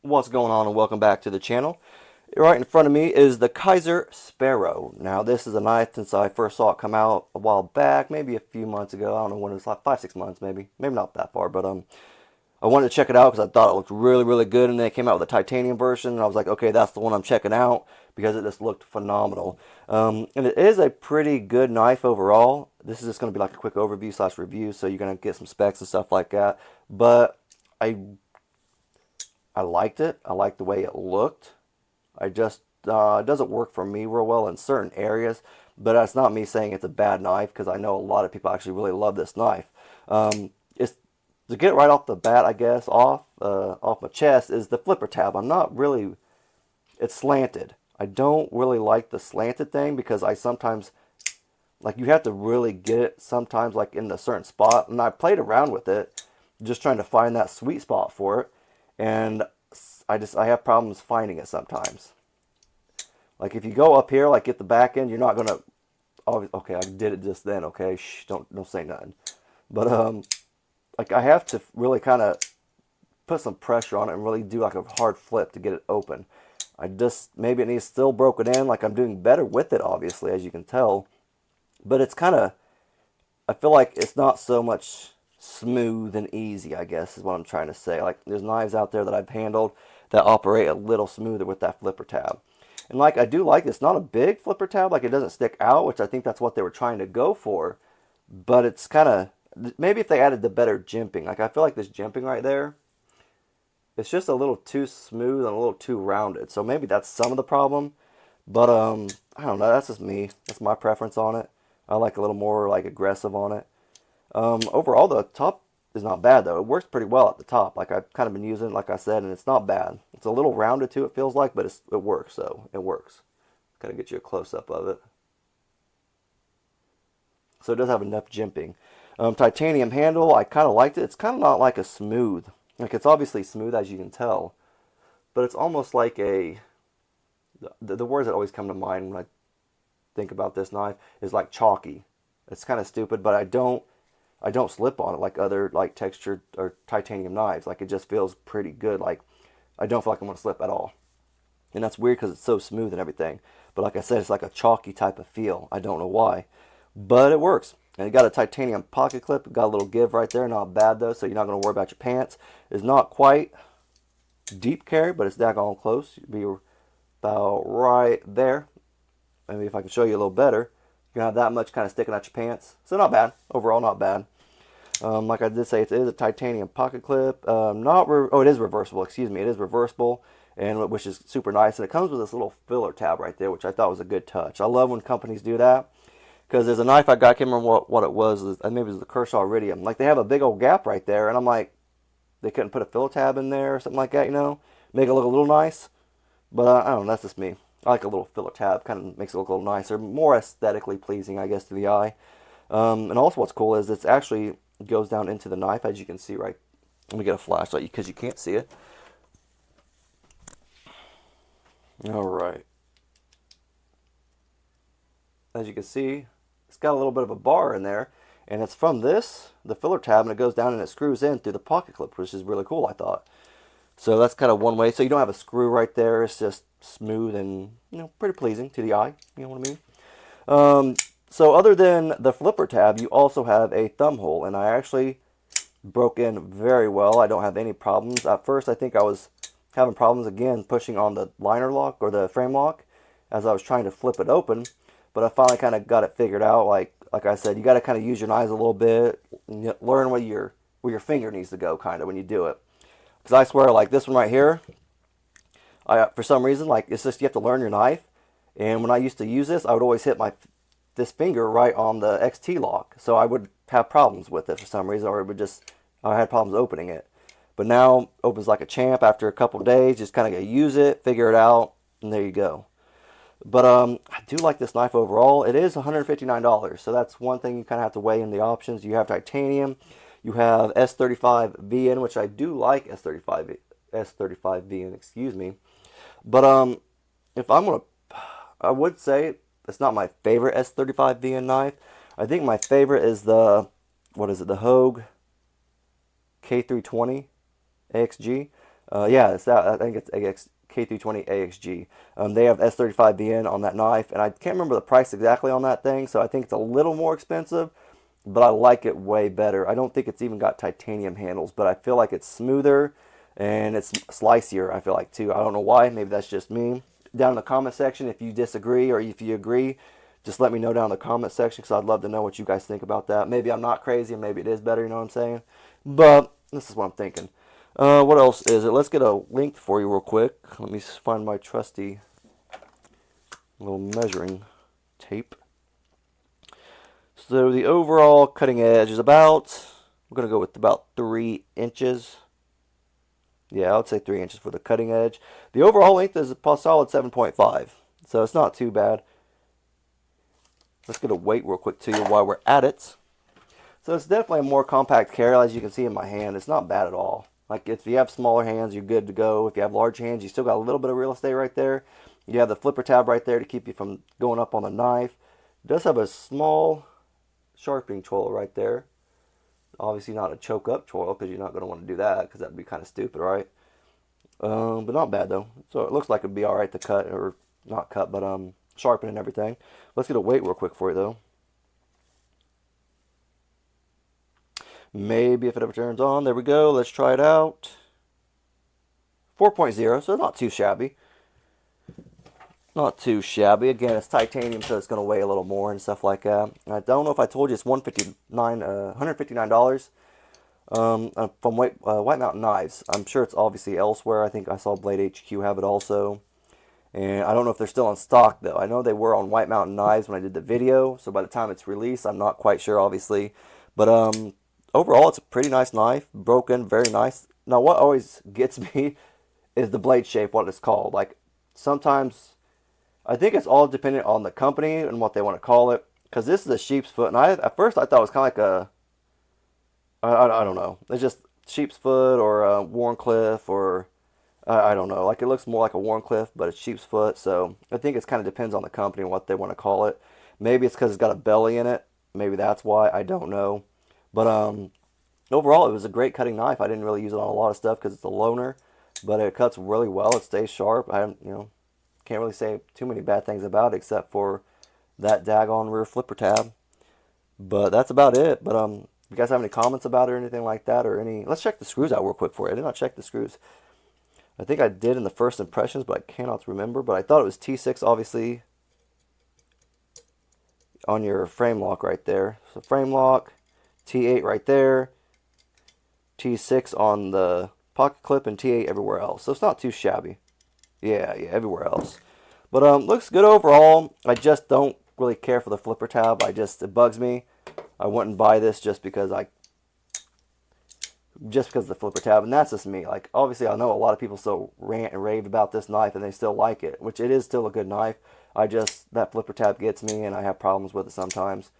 What's going on, and welcome back to the channel. Right in front of me is the Kizer Sparrow. Now this is a knife since I first saw it come out a while back, maybe a few months ago. I don't know when it was, like 5, 6 months maybe not that far, but I wanted to check it out because I thought it looked really good, and then it came out with a titanium version, and I was like, okay, that's the one I'm checking out because it just looked phenomenal. And it is a pretty good knife overall. This is just going to be like a quick overview slash review, so you're going to get some specs and stuff like that. But I I liked it. I liked the way it looked. I just it doesn't work for me real well in certain areas, but that's not me saying it's a bad knife because I know a lot of people actually really love this knife. It's to get right off the bat, I guess, off my chest is the flipper tab. I'm not really. It's slanted. I don't really like the slanted thing because I sometimes like you have to really get it sometimes like in a certain spot, and I played around with it, just trying to find that sweet spot for it, and I have problems finding it sometimes. Like if you go up here, like at the back end, you're not gonna. Oh, okay, I did it just then. Okay, shh, don't say nothing. But like I have to really kind of put some pressure on it and really do like a hard flip to get it open. I just maybe it needs still broken in. Like I'm doing better with it, obviously, as you can tell. But it's kind of I feel like it's not so much smooth and easy, I guess, is what I'm trying to say. Like, there's knives out there that I've handled that operate a little smoother with that flipper tab. And, like, I do like it's not a big flipper tab. Like, it doesn't stick out, which I think that's what they were trying to go for. But it's kind of, maybe if they added the better jimping. Like, I feel like this jimping right there, it's just a little too smooth and a little too rounded. So maybe that's some of the problem. But, I don't know. That's just me. That's my preference on it. I like a little more, like, aggressive on it. Overall, the top is not bad though. It works pretty well at the top. Like I've kind of been using it, like I said, and it's not bad. It's a little rounded too, it feels like, but it works. So it works. Kind of get you a close up of it. So it does have enough jimping. Titanium handle, I kind of liked it. It's kind of not like a smooth. Like it's obviously smooth as you can tell, but it's almost like a. The words that always come to mind when I think about this knife is like chalky. It's kind of stupid, but I don't slip on it like other like textured or titanium knives. Like it just feels pretty good. Like I don't feel like I'm gonna slip at all. And that's weird because it's so smooth and everything. But like I said, it's like a chalky type of feel. I don't know why, but it works. And it got a titanium pocket clip. Got a little give right there. Not bad though, so you're not gonna worry about your pants. It's not quite deep carry, but it's daggone close. You'd be about right there. Maybe if I can show you a little better, you have that much kind of sticking out your pants. So not bad. Overall, not bad. Like I did say, it is a titanium pocket clip. It is reversible. Excuse me, it is reversible, and which is super nice. And it comes with this little filler tab right there, which I thought was a good touch. I love when companies do that because there's a knife I got. I can't remember what it was. Maybe it was the Kershaw Iridium. Like they have a big old gap right there, and I'm like, they couldn't put a filler tab in there or something like that, make it look a little nice. But I don't know. That's just me. I like a little filler tab. Kind of makes it look a little nicer, more aesthetically pleasing, I guess, to the eye. And also, what's cool is it's actually goes down into the knife, as you can see. Right. Let me get a flashlight because you can't see it. All right. As you can see, it's got a little bit of a bar in there, and it's from the filler tab, and it goes down and it screws in through the pocket clip, which is really cool, I thought. So that's kind of one way. So you don't have a screw right there. It's just smooth and pretty pleasing to the eye. You know what I mean? So other than the flipper tab, you also have a thumb hole, and I actually broke in very well. I don't have any problems. At first, I think I was having problems again pushing on the liner lock or the frame lock as I was trying to flip it open, but I finally kind of got it figured out. Like I said, you got to kind of use your knives a little bit, learn where your finger needs to go, kind of when you do it. Because I swear, like this one right here, for some reason, like it's just you have to learn your knife. And when I used to use this, I would always hit this finger right on the XT lock, so I would have problems with it for some reason, or I had problems opening it. But now it opens like a champ after a couple of days. Just kind of use it, figure it out, and there you go. But I do like this knife overall. It is $159, so that's one thing you kind of have to weigh in the options. You have titanium, you have S35VN, which I do like S35VN, excuse me. But if I'm gonna, I would say it's not my favorite S35VN knife. I think my favorite is the Hogue K320 AXG. Yeah, it's that. I think it's K320 AXG. They have S35VN on that knife, and I can't remember the price exactly on that thing, so I think it's a little more expensive, but I like it way better. I don't think it's even got titanium handles, but I feel like it's smoother and it's slicier, I feel like, too. I don't know why. Maybe that's just me. Down in the comment section, if you disagree or if you agree, just let me know down in the comment section because I'd love to know what you guys think about that. Maybe I'm not crazy and maybe it is better, you know what I'm saying? But this is what I'm thinking. What else is it? Let's get a length for you real quick. Let me find my trusty little measuring tape. So the overall cutting edge is about, we're going to go with about 3 inches. Yeah, I would say 3 inches for the cutting edge. The overall length is a solid 7.5, so it's not too bad. Let's get a weight real quick to you while we're at it. So it's definitely a more compact carry, as you can see in my hand. It's not bad at all. Like if you have smaller hands, you're good to go. If you have large hands, you still got a little bit of real estate right there. You have the flipper tab right there to keep you from going up on the knife. It does have a small sharpening choil right there. Obviously not a choke up choil because you're not going to want to do that because that'd be kind of stupid, right? But not bad though. So it looks like it'd be all right to cut, or not cut, but sharpen and everything. Let's get a weight real quick for you though. Maybe if it ever turns on. There we go. Let's try it out. 4.0, so not too shabby. Not too shabby. Again, it's titanium, so it's going to weigh a little more and stuff like that. I don't know if I told you it's $159 from White Mountain Knives. I'm sure it's obviously elsewhere. I think I saw Blade HQ have it also. And I don't know if they're still in stock, though. I know they were on White Mountain Knives when I did the video, so by the time it's released, I'm not quite sure, obviously. But overall, it's a pretty nice knife. Broken, very nice. Now, what always gets me is the blade shape, what it's called. Like, sometimes, I think it's all dependent on the company and what they want to call it. Because this is a sheep's foot, and at first I thought it was kind of like a, I don't know. It's just sheep's foot or a Warncliffe or I don't know. Like it looks more like a Warncliffe, but it's sheep's foot. So I think it kind of depends on the company and what they want to call it. Maybe it's because it's got a belly in it. Maybe that's why. I don't know. But overall, it was a great cutting knife. I didn't really use it on a lot of stuff because it's a loner, but it cuts really well. It stays sharp. Can't really say too many bad things about it except for that daggone rear flipper tab. But that's about it. But you guys have any comments about it or anything like that, or any? Let's check the screws out real quick for you. I did not check the screws. I think I did in the first impressions, but I cannot remember. But I thought it was T6, obviously, on your frame lock right there. So frame lock, T8 right there, T6 on the pocket clip, and T8 everywhere else. So it's not too shabby. Yeah, everywhere else. But looks good overall. I just don't really care for the flipper tab. It bugs me. I wouldn't buy this just because of the flipper tab, and that's just me. Like, obviously, I know a lot of people still rant and rave about this knife, and they still like it, which it is still a good knife. That flipper tab gets me, and I have problems with it sometimes.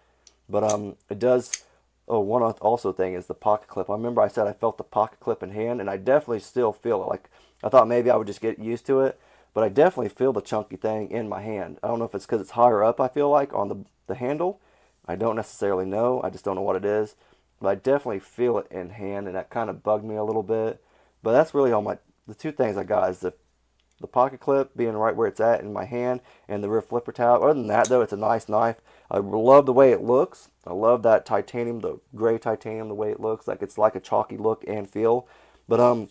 But it does. Oh, one also thing is the pocket clip. I remember I said I felt the pocket clip in hand, and I definitely still feel it. Like, I thought maybe I would just get used to it, but I definitely feel the chunky thing in my hand. I don't know if it's because it's higher up, I feel like, on the handle. I don't necessarily know. I just don't know what it is. But I definitely feel it in hand, and that kind of bugged me a little bit. But that's really the two things I got is the pocket clip being right where it's at in my hand, and the rear flipper tab. Other than that, though, it's a nice knife. I love the way it looks. I love that titanium, the gray titanium, the way it looks. Like it's like a chalky look and feel. But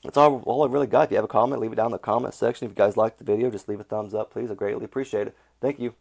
that's all I really got. If you have a comment, leave it down in the comment section. If you guys liked the video, just leave a thumbs up, please. I greatly appreciate it. Thank you.